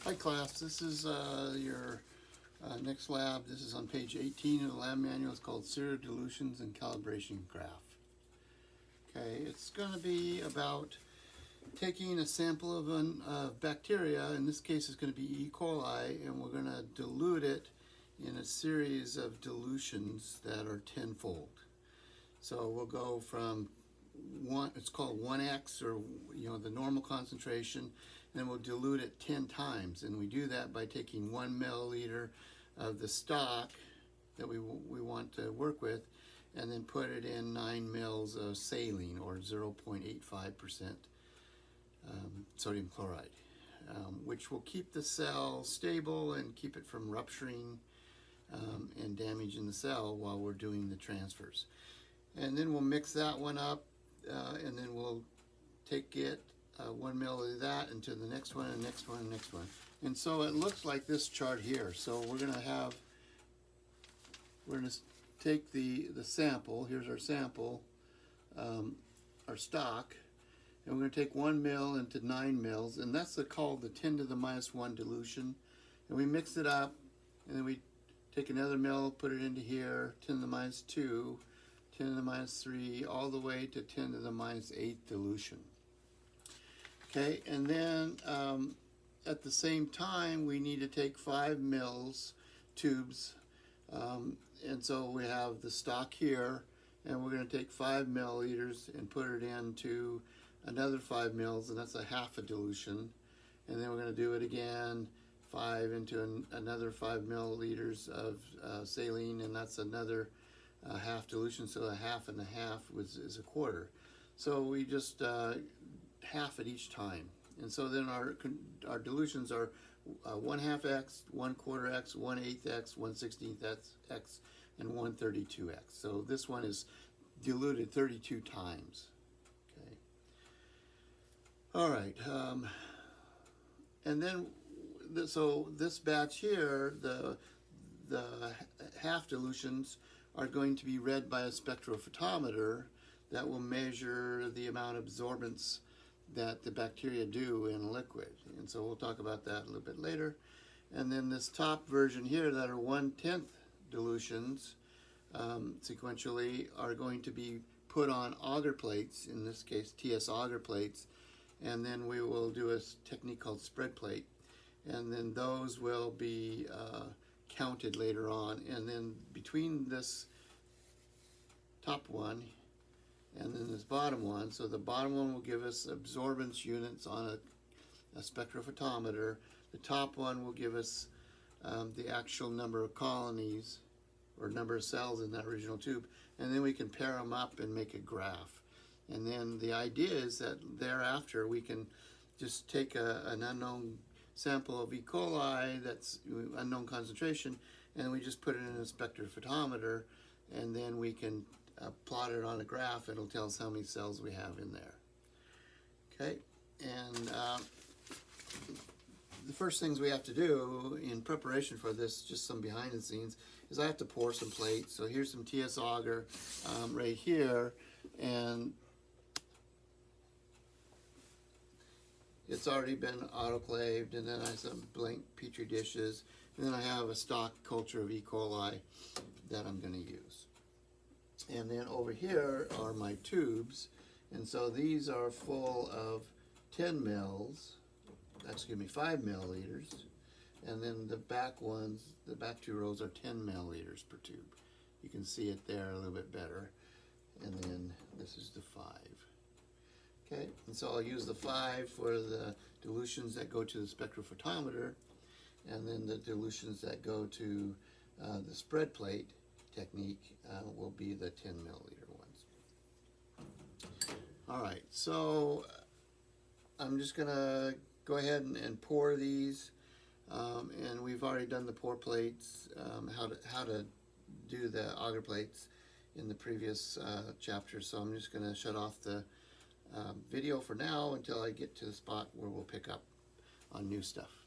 Hi class, this is your next lab. This is on page 18 of the lab manual. It's called Serial Dilutions and Calibration Graph. Okay, it's going to be about taking a sample of a bacteria. In this case it's going to be E. coli, and we're going to dilute it in a series of dilutions that are tenfold. So we'll go from it's called 1x, or the normal concentration, and we'll dilute it 10 times. And we do that by taking 1 milliliter of the stock that we want to work with, and then put it in 9 mils of saline, or 0.85% sodium chloride, which will keep the cell stable and keep it from rupturing and damaging the cell while we're doing the transfers. And then we'll mix that one up, and then we'll take it 1 ml of that into the next one, and next one, and next one. And so it looks like this chart here. So we're going to take the sample. Here's our sample, our stock, and we're going to take 1 ml into 9 mils, and that's called the 10 to the minus 1 dilution. And we mix it up, and then we take another ml, put it into here, 10 to the minus 2, 10 to the minus 3, all the way to 10 to the minus 8 dilution. Okay, and then at the same time we need to take 5 mils tubes, and so we have the stock here, and we're going to take 5 milliliters and put it into another 5 mils, and that's a half a dilution. And then we're going to do it again, 5 into another 5 milliliters of saline, and that's another half dilution. So a half and a half is a quarter. So we just half it each time. And so then our dilutions are 1/2 x, 1/4 x, 1/8 x, 1/16 x, and 1/32 x. So this one is diluted 32 times. Okay. All right. And then so this batch here, the half dilutions are going to be read by a spectrophotometer that will measure the amount of absorbance that the bacteria do in a liquid. And so we'll talk about that a little bit later. And then this top version here, that are 1/10 dilutions sequentially, are going to be put on auger plates, in this case TS auger plates, and then we will do a technique called spread plate, and then those will be counted later on. And then between this top one and then this bottom one, so the bottom one will give us absorbance units on a spectrophotometer. The top one will give us the actual number of colonies or number of cells in that original tube, and then we can pair them up and make a graph. And then the idea is that thereafter we can just take an unknown sample of E. coli that's unknown concentration, and we just put it in a spectrophotometer, and then we can plot it on a graph. It'll tell us how many cells we have in there. Okay, and the first things we have to do in preparation for this, just some behind the scenes, is I have to pour some plates. So here's some TS auger right here, and it's already been autoclaved, and then I have some blank petri dishes, and then I have a stock culture of E. coli that I'm going to use. And then over here are my tubes, and so these are full of 10 mils, excuse me, 5 milliliters, and then the back ones, the back two rows, are 10 milliliters per tube. You can see it there a little bit better. And then this is the 5. Okay, and so I'll use the 5 for the dilutions that go to the spectrophotometer, and then the dilutions that go to the spread plate technique will be the 10 milliliter ones. All right, so I'm just gonna go ahead and pour these, and we've already done the pour plates, how to do the auger plates in the previous chapter. So I'm just gonna shut off the video for now until I get to the spot where we'll pick up on new stuff.